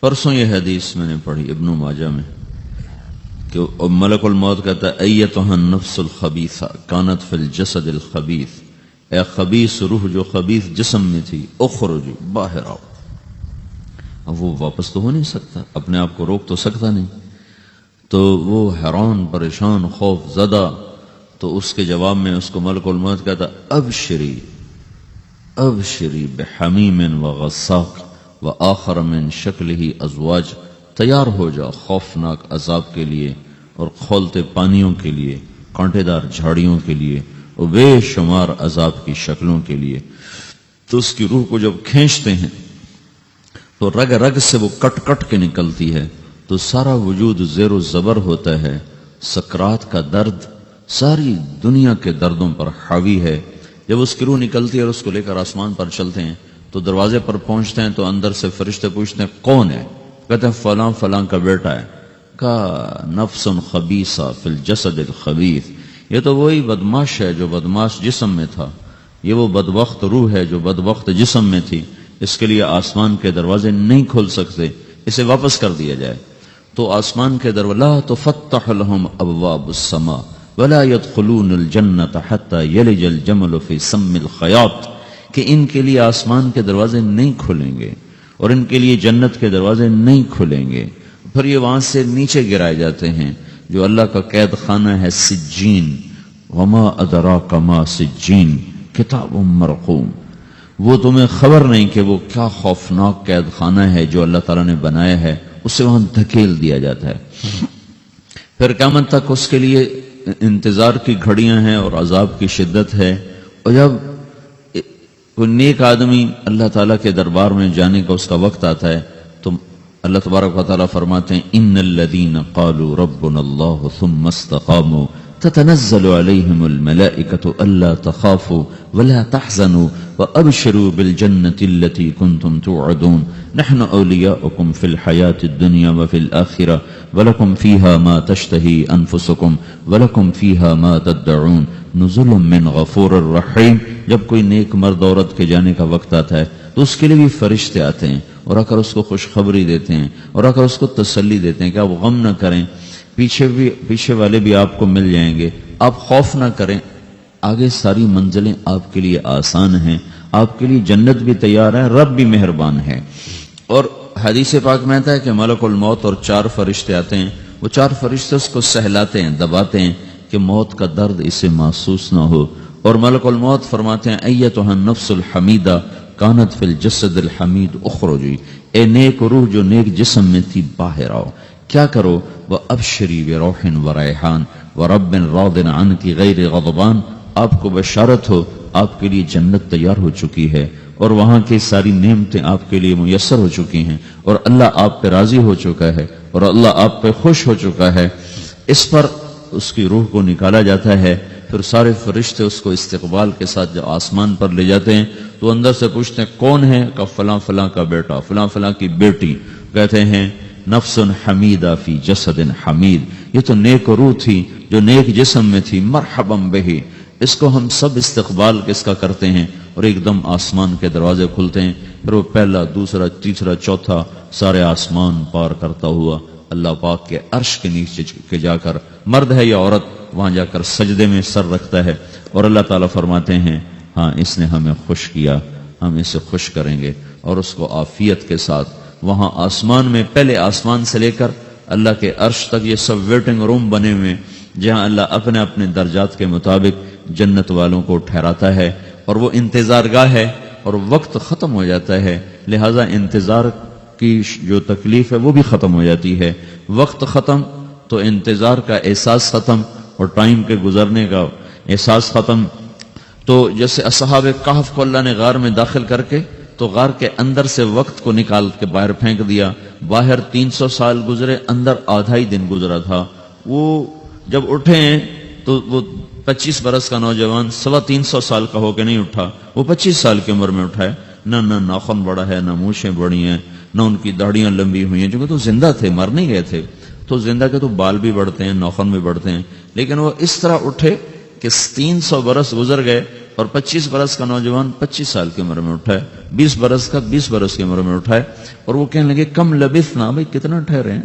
پرسوں یہ حدیث میں نے پڑھی ابن ماجہ میں کہ ملک الموت کہتا ہے ایتھا النفس الخبیثہ کانت فی الجسد الخبیث، اے خبیث روح جو خبیث جسم میں تھی، اخرج باہر آؤ۔ اب وہ واپس تو ہو نہیں سکتا، اپنے آپ کو روک تو سکتا نہیں، تو وہ حیران پریشان خوف زدہ، تو اس کے جواب میں اس کو ملک الموت کہتا ابشری ابشری بحمیم وغساق وآخر من شکلہ ازواج، تیار ہو جا خوفناک عذاب کے لیے اور کھولتے پانیوں کے لیے، کانٹے دار جھاڑیوں کے لیے اور بے شمار عذاب کی شکلوں کے لیے۔ تو اس کی روح کو جب کھینچتے ہیں تو رگ رگ سے وہ کٹ کٹ کے نکلتی ہے، تو سارا وجود زیر و زبر ہوتا ہے، سکرات کا درد ساری دنیا کے دردوں پر حاوی ہے۔ جب اس کی روح نکلتی ہے اور اس کو لے کر آسمان پر چلتے ہیں تو دروازے پر پہنچتے ہیں تو اندر سے فرشتے پوچھتے ہیں کون ہے؟ کہتے ہیں فلاں فلاں کا بیٹا ہے۔ کہا نفس خبیثہ فی الجسد الخبیث، یہ تو وہی بدماش ہے جو بدماش جسم میں تھا، یہ وہ بدبخت روح ہے جو بدبخت جسم میں تھی، اس کے لیے آسمان کے دروازے نہیں کھول سکتے، اسے واپس کر دیا جائے۔ تو آسمان کے دروازے لا تفتح لهم ابواب السماء ولا يدخلون الجنة حتى يلج الجمل في سم الخياط، کہ ان کے لیے آسمان کے دروازے نہیں کھلیں گے اور ان کے لیے جنت کے دروازے نہیں کھلیں گے، پھر یہ وہاں سے نیچے گرائے جاتے ہیں جو اللہ کا قید خانہ ہے سجین، وما ادراک ما سجین کتاب مرقوم، وہ تمہیں خبر نہیں کہ وہ کیا خوفناک قید خانہ ہے جو اللہ تعالیٰ نے بنایا ہے، اسے وہاں دھکیل دیا جاتا ہے۔ پھر قیامت تک اس کے لیے انتظار کی گھڑیاں ہیں اور عذاب کی شدت ہے۔ اور جب کوئی نیک آدمی اللہ تعالیٰ کے دربار میں جانے کا اس کا وقت آتا ہے تو اللہ تبارک و تعالیٰ فرماتے ہیں ان الذین قالوا ربنا اللہ ثم استقاموا تتنزل علیہم الملائکۃ الا تخافوا ولا تحزنوا وابشروا بالجنۃ التي كنتم توعدون نحن اولیاؤکم فی الحیاۃ الدنیا وفی الآخرہ ولکم فیہا ما تشتہی انفسکم ولکم فیہا ما تدعون نزل من غفور الرحیم۔ جب کوئی نیک مرد عورت کے جانے کا وقت آتا ہے تو اس کے لیے بھی فرشتے آتے ہیں اور آ کر اس کو خوشخبری دیتے ہیں اور آ کر اس کو تسلی دیتے ہیں کہ آپ غم نہ کریں، پیچھے والے بھی آپ کو مل جائیں گے، آپ خوف نہ کریں، آگے ساری منزلیں آپ کے لیے آسان ہیں، آپ کے لیے جنت بھی تیار ہے، رب بھی مہربان ہے۔ اور حدیث پاک میں آتا ہے کہ ملک الموت اور 4 فرشتے آتے ہیں، وہ 4 فرشتے اس کو سہلاتے ہیں، دباتے ہیں کہ موت کا درد اسے محسوس نہ ہو۔ اور ملک الموت فرماتے ہیں ایتھا النفس الحمیدہ کانت فی الجسد الحمید اخرجی، اے نیک روح جو نیک جسم میں تھی باہر آؤ۔ کیا کرو؟ وابشری بروح وریحان ورب راض عنک غیر غضبان، آپ کو بشارت ہو آپ کے لیے جنت تیار ہو چکی ہے اور وہاں کی ساری نعمتیں آپ کے لیے میسر ہو چکی ہیں اور اللہ آپ پہ راضی ہو چکا ہے اور اللہ آپ پہ خوش ہو چکا ہے۔ اس پر اس کی روح کو نکالا جاتا ہے، پھر سارے فرشتے اس کو استقبال کے ساتھ جب آسمان پر لے جاتے ہیں تو اندر سے پوچھتے ہیں کون ہے؟ کہ فلاں فلاں کا بیٹا، فلاں فلاں کی بیٹی۔ کہتے ہیں نفس حمیدہ فی جسد حمید، یہ تو نیک روح تھی جو نیک جسم میں تھی، مرحبا بہی، اس کو ہم سب استقبال کس کا کرتے ہیں، اور ایک دم آسمان کے دروازے کھلتے ہیں، پھر وہ پہلا دوسرا تیسرا چوتھا سارے آسمان پار کرتا ہوا اللہ پاک کے عرش کے نیچے کے جا کر، مرد ہے یا عورت، وہاں جا کر سجدے میں سر رکھتا ہے اور اللہ تعالیٰ فرماتے ہیں ہاں اس نے ہمیں خوش کیا، ہم اسے خوش کریں گے، اور اس کو عافیت کے ساتھ وہاں آسمان میں، پہلے آسمان سے لے کر اللہ کے عرش تک یہ سب ویٹنگ روم بنے ہوئے جہاں اللہ اپنے اپنے درجات کے مطابق جنت والوں کو ٹھہراتا ہے، اور وہ انتظار گاہ ہے اور وقت ختم ہو جاتا ہے، لہذا انتظار کی جو تکلیف ہے وہ بھی ختم ہو جاتی ہے۔ وقت ختم تو انتظار کا احساس ختم اور ٹائم کے گزرنے کا احساس ختم۔ تو جیسے اصحاب کہف کو اللہ نے غار میں داخل کر کے تو غار کے اندر سے وقت کو نکال کے باہر پھینک دیا، باہر 300 سال گزرے، اندر آدھا ہی دن گزرا تھا۔ وہ جب اٹھے ہیں تو وہ 25 برس کا نوجوان 325 سال کا ہو کے نہیں اٹھا، وہ 25 سال کی عمر میں اٹھا ہے، نہ ناخن بڑا ہے، نہ مونچھیں بڑی ہیں، نہ ان کی داڑیاں لمبی ہوئی ہیں، چونکہ تو زندہ تھے، مر نہیں گئے تھے، تو زندہ کے تو بال بھی بڑھتے ہیں، ناخن بھی بڑھتے ہیں، لیکن وہ اس طرح اٹھے کہ 300 برس گزر گئے اور 25 برس کا نوجوان 25 سال کی عمر میں اٹھائے، 20 برس کا 20 برس کی عمر میں اٹھائے، اور وہ کہنے لگے کم لبثنا، بھائی کتنا ٹھہرے ہیں،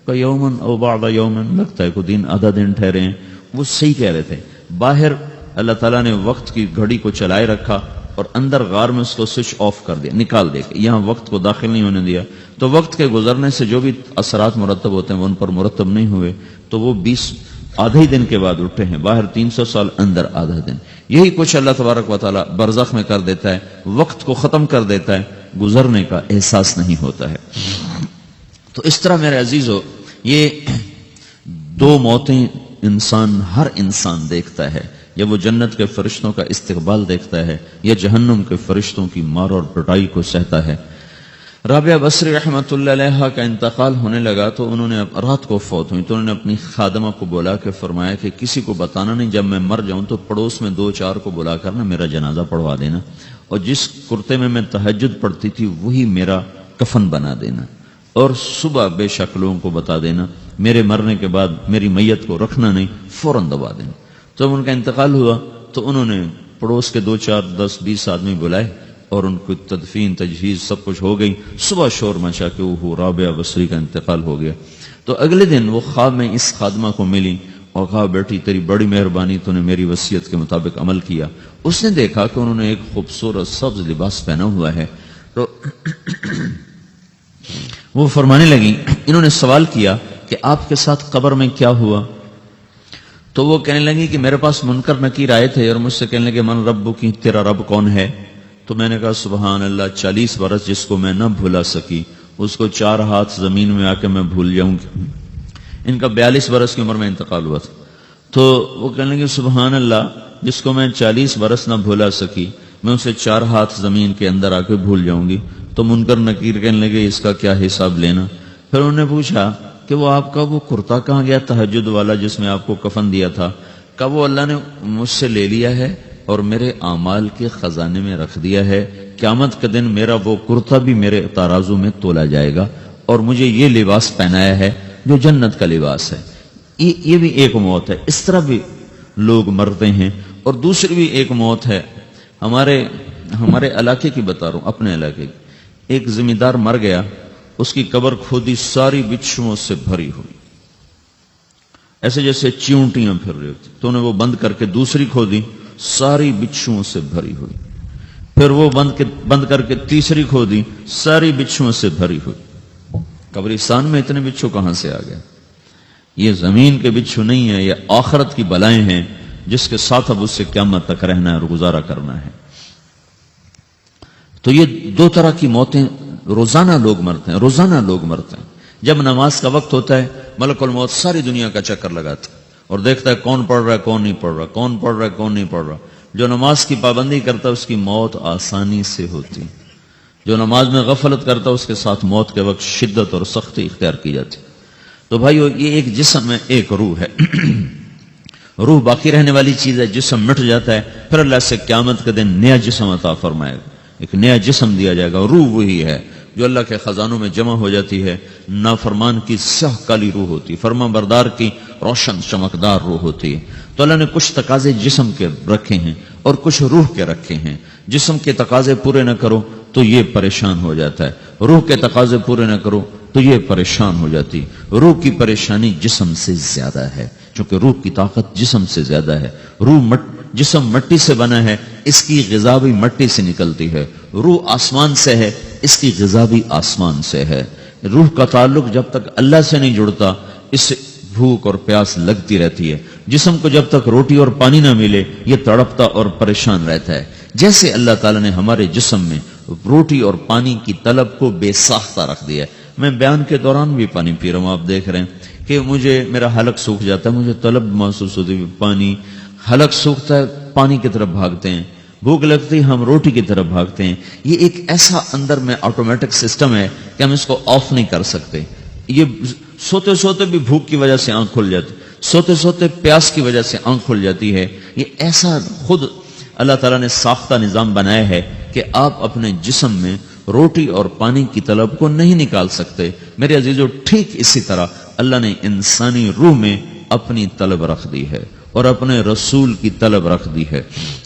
کہ یومن او بعد یومن، لگتا ہے کوئی دن آدھا دن ٹھہرے ہیں۔ وہ صحیح کہہ رہے تھے۔ باہر اللہ تعالیٰ نے وقت کی گھڑی کو چلائے رکھا اور اندر غار میں اس کو سوئچ آف کر دیا، نکال دے، یہاں وقت کو داخل نہیں ہونے دیا، تو وقت کے گزرنے سے جو بھی اثرات مرتب ہوتے ہیں وہ ان پر مرتب نہیں ہوئے، تو وہ 20 آدھے ہی دن کے بعد اٹھے ہیں، باہر 300 سال، اندر آدھا دن۔ یہی کچھ اللہ تبارک و تعالیٰ برزخ میں کر دیتا ہے، وقت کو ختم کر دیتا ہے، گزرنے کا احساس نہیں ہوتا ہے۔ تو اس طرح میرے عزیزو، یہ دو موتیں ہر انسان دیکھتا ہے، یا وہ جنت کے فرشتوں کا استقبال دیکھتا ہے یا جہنم کے فرشتوں کی مار اور پٹائی کو سہتا ہے۔ رابعہ بصری رحمت اللہ علیہ کا انتقال ہونے لگا تو انہوں نے رات کو فوت ہوئی، تو انہوں نے اپنی خادمہ کو بولا کہ فرمایا کہ کسی کو بتانا نہیں، جب میں مر جاؤں تو پڑوس میں 2-4 کو بلا کر نا میرا جنازہ پڑھوا دینا، اور جس کرتے میں تہجد پڑھتی تھی وہی میرا کفن بنا دینا، اور صبح بے شک لوگوں کو بتا دینا، میرے مرنے کے بعد میری میت کو رکھنا نہیں، فوراً دبا دینا۔ جب ان کا انتقال ہوا تو انہوں نے پڑوس کے 2-4-10-20 آدمی بلائے اور ان کو تدفین تجہیز سب کچھ ہو گئی۔ صبح شور مچا کہ وہ رابعہ بصری کا انتقال ہو گیا۔ تو اگلے دن وہ خواب میں اس خادمہ کو ملی اور کہا بیٹی تیری بڑی مہربانی، تو نے میری وصیت کے مطابق عمل کیا۔ اس نے دیکھا کہ انہوں نے ایک خوبصورت سبز لباس پہنا ہوا ہے، تو وہ فرمانے لگی، انہوں نے سوال کیا کہ آپ کے ساتھ قبر میں کیا ہوا؟ تو وہ کہنے لگی کہ میرے پاس منکر نکیر آئے تھے اور مجھ سے کہنے لگے من رب کی، تیرا رب کون ہے؟ تو میں نے کہا سبحان اللہ، 40 برس جس کو میں نہ بھولا سکی اس کو 4 ہاتھ زمین میں آ کے میں بھول جاؤں گی۔ ان کا 42 برس کی عمر میں انتقال ہوا تھا۔ تو وہ کہنے لگے سبحان اللہ، جس کو میں 40 برس نہ بھولا سکی میں اسے 4 ہاتھ زمین کے اندر آ کے بھول جاؤں گی۔ تو منکر نکیر کہنے لگے اس کا کیا حساب لینا؟ پھر انہوں نے پوچھا کہ وہ آپ کا وہ کرتا کہاں گیا تہجد والا جس میں آپ کو کفن دیا تھا؟ کہ وہ اللہ نے مجھ سے لے لیا ہے اور میرے اعمال کے خزانے میں رکھ دیا ہے، قیامت کے دن میرا وہ کرتا بھی میرے ترازو میں تولا جائے گا، اور مجھے یہ لباس پہنایا ہے جو جنت کا لباس ہے۔ یہ بھی ایک موت ہے، اس طرح بھی لوگ مرتے ہیں۔ اور دوسری بھی ایک موت ہے، ہمارے علاقے کی بتا رہا ہوں، اپنے علاقے کی۔ ایک ذمہ دار مر گیا، اس کی قبر کھودی، ساری بچھوؤں سے بھری ہوئی، ایسے جیسے چیونٹیاں پھر رہی ہوتی، تو انہیں وہ بند کر کے دوسری کھودی، ساری بچھوؤں سے بھری ہوئی، پھر وہ بند کر کے تیسری کھودی، ساری بچھوؤں سے بھری ہوئی۔ قبرستان میں اتنے بچھو کہاں سے آ گئے؟ یہ زمین کے بچھو نہیں ہے، یہ آخرت کی بلائیں ہیں جس کے ساتھ اب اس سے قیامت تک رہنا ہے اور گزارا کرنا ہے۔ تو یہ 2 طرح کی موتیں روزانہ لوگ مرتے ہیں، روزانہ لوگ مرتے ہیں۔ جب نماز کا وقت ہوتا ہے ملک الموت ساری دنیا کا چکر لگاتا ہے اور دیکھتا ہے کون پڑھ رہا ہے کون نہیں پڑھ رہا، کون پڑھ رہا ہے کون نہیں پڑھ رہا۔ جو نماز کی پابندی کرتا ہے اس کی موت آسانی سے ہوتی، جو نماز میں غفلت کرتا ہے اس کے ساتھ موت کے وقت شدت اور سختی اختیار کی جاتی۔ تو بھائیو، یہ ایک جسم ہے، ایک روح ہے۔ روح باقی رہنے والی چیز ہے، جسم مٹ جاتا ہے، پھر اللہ سے قیامت کے دن نیا جسم عطا فرمائے گا، ایک نیا جسم دیا جائے گا۔ روح وہی ہے جو اللہ کے خزانوں میں جمع ہو جاتی ہے۔ نافرمان کی سیاہ کالی روح ہوتی، فرما بردار کی روشن چمکدار روح ہوتی ہے۔ تو اللہ نے کچھ تقاضے جسم کے رکھے ہیں اور کچھ روح کے رکھے ہیں۔ جسم کے تقاضے پورے نہ کرو تو یہ پریشان ہو جاتا ہے، روح کے تقاضے پورے نہ کرو تو یہ پریشان ہو جاتی۔ روح کی پریشانی جسم سے زیادہ ہے، چونکہ روح کی طاقت جسم سے زیادہ ہے۔ جسم مٹی سے بنا ہے، اس کی غذا بھی مٹی سے نکلتی ہے۔ روح آسمان سے ہے، اس کی غذا بھی آسمان سے ہے۔ روح کا تعلق جب تک اللہ سے نہیں جڑتا اس سے بھوک اور پیاس لگتی رہتی ہے۔ جسم کو جب تک روٹی اور پانی نہ ملے یہ تڑپتا اور پریشان رہتا ہے۔ جیسے اللہ تعالیٰ نے ہمارے جسم میں روٹی اور پانی کی طلب کو بے ساختہ رکھ دیا ہے۔ میں بیان کے دوران بھی پانی پی رہا ہوں، آپ دیکھ رہے ہیں کہ میرا حلق سوکھ جاتا ہے، مجھے طلب محسوس ہوتی ہے پانی، حلق سوکھتا ہے پانی کی طرف بھاگتے ہیں، بھوک لگتی ہے ہم روٹی کی طرف بھاگتے ہیں۔ یہ ایک ایسا اندر میں آٹومیٹک سسٹم ہے کہ ہم اس کو آف نہیں کر سکتے۔ یہ سوتے سوتے بھی بھوک کی وجہ سے آنکھ کھل جاتی، سوتے سوتے پیاس کی وجہ سے آنکھ کھل جاتی ہے۔ یہ ایسا خود اللہ تعالیٰ نے ساختہ نظام بنایا ہے کہ آپ اپنے جسم میں روٹی اور پانی کی طلب کو نہیں نکال سکتے۔ میرے عزیزو، ٹھیک اسی طرح اللہ نے انسانی روح میں اپنی طلب رکھ دی ہے۔ اور اپنے رسول کی طلب رکھ دی ہے۔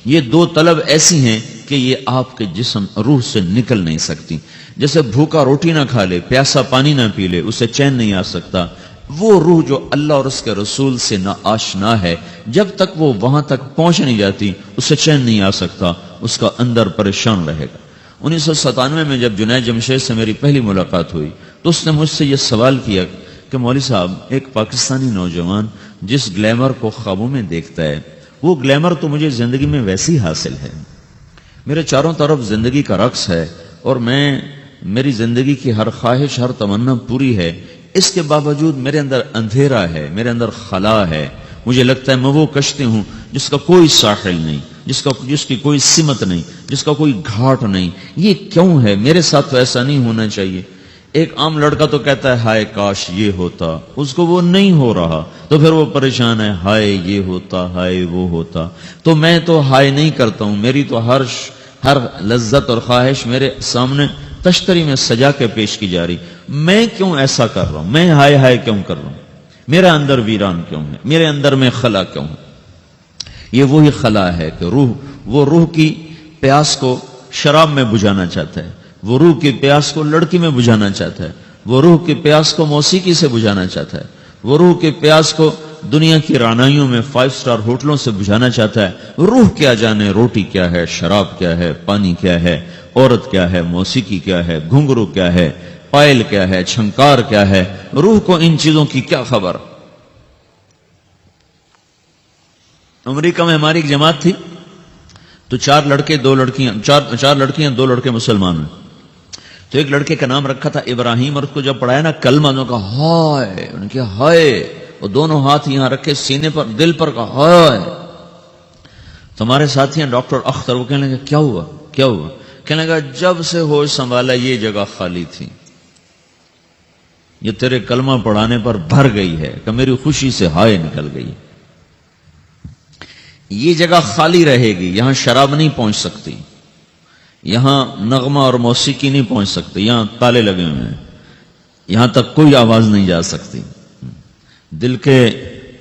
یہ دو طلب ایسی ہیں کہ یہ آپ کے جسم روح سے نکل نہیں سکتی۔ جیسے بھوکا روٹی نہ کھا لے، پیاسا پانی نہ پی لے، اسے چین نہیں آ سکتا، وہ روح جو اللہ اور اس کے رسول سے نہ آشنا ہے، جب تک وہ وہاں تک پہنچ نہیں جاتی اسے چین نہیں آ سکتا، اس کا اندر پریشان رہے گا۔ 1997 میں جب جنید جمشید سے میری پہلی ملاقات ہوئی تو اس نے مجھ سے یہ سوال کیا کہ مولوی صاحب، ایک پاکستانی نوجوان جس گلیمر کو خوابوں میں دیکھتا ہے، وہ گلیمر تو مجھے زندگی میں ویسی حاصل ہے، میرے چاروں طرف زندگی کا رقص ہے اور میری زندگی کی ہر خواہش، ہر تمنا پوری ہے، اس کے باوجود میرے اندر اندھیرا ہے، میرے اندر خلا ہے، مجھے لگتا ہے میں وہ کشتی ہوں جس کا کوئی ساحل نہیں، جس کی کوئی سمت نہیں، جس کا کوئی گھاٹ نہیں، یہ کیوں ہے؟ میرے ساتھ تو ایسا نہیں ہونا چاہیے۔ ایک عام لڑکا تو کہتا ہے ہائے کاش یہ ہوتا، اس کو وہ نہیں ہو رہا تو پھر وہ پریشان ہے، ہائے یہ ہوتا، ہائے وہ ہوتا۔ تو میں تو ہائے نہیں کرتا ہوں، میری تو ہر لذت اور خواہش میرے سامنے تشتری میں سجا کے پیش کی جا رہی، میں کیوں ایسا کر رہا ہوں؟ میں ہائے ہائے کیوں کر رہا ہوں؟ میرا اندر ویران کیوں ہے؟ میرے اندر میں خلا کیوں ہے؟ یہ وہی خلا ہے کہ وہ روح کی پیاس کو شراب میں بجھانا چاہتا ہے، وہ روح کی پیاس کو لڑکی میں بجھانا چاہتا ہے، وہ روح کی پیاس کو موسیقی سے بجھانا چاہتا ہے، وہ روح کی پیاس کو دنیا کی رانائیوں میں 5 سٹار ہوٹلوں سے بجھانا چاہتا ہے۔ روح کیا جانے روٹی کیا ہے، شراب کیا ہے، پانی کیا ہے، عورت کیا ہے، موسیقی کیا ہے، گھنگرو کیا ہے، پائل کیا ہے، چھنکار کیا ہے، روح کو ان چیزوں کی کیا خبر؟ امریکہ میں ہماری ایک جماعت تھی تو 4 لڑکے 2 لڑکیاں، 4 لڑکیاں 2 لڑکے مسلمان ہیں۔ تو ایک لڑکے کا نام رکھا تھا ابراہیم، اور اس کو جب پڑھایا نا کلمہ، انہوں نے کہا ہائے، انہوں نے کہا ہائے، وہ دونوں ہاتھ یہاں رکھے سینے پر، دل پر، کہا ہائے۔ تو ہمارے ساتھی ہیں ڈاکٹر اختر، وہ کہنے لگے کیا ہوا کیا ہوا؟ کہنے لگا جب سے ہوش سنبھالا یہ جگہ خالی تھی، یہ تیرے کلمہ پڑھانے پر بھر گئی ہے کہ میری خوشی سے ہائے نکل گئی۔ یہ جگہ خالی رہے گی، یہاں شراب نہیں پہنچ سکتی، یہاں نغمہ اور موسیقی نہیں پہنچ سکتی، یہاں تالے لگے ہوئے ہیں، یہاں تک کوئی آواز نہیں جا سکتی۔ دل کے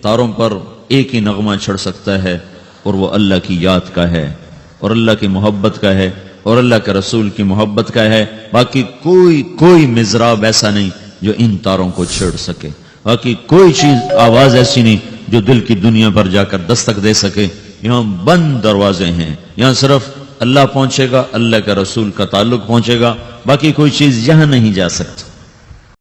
تاروں پر ایک ہی نغمہ چڑھ سکتا ہے اور وہ اللہ کی یاد کا ہے، اور اللہ کی محبت کا ہے، اور اللہ کے رسول کی محبت کا ہے۔ باقی کوئی مزراب ایسا نہیں جو ان تاروں کو چھیڑ سکے، باقی کوئی چیز آواز ایسی نہیں جو دل کی دنیا پر جا کر دستک دے سکے۔ یہاں بند دروازے ہیں، یہاں صرف اللہ پہنچے گا، اللہ کے رسول کا تعلق پہنچے گا، باقی کوئی چیز یہاں نہیں جا سکتی۔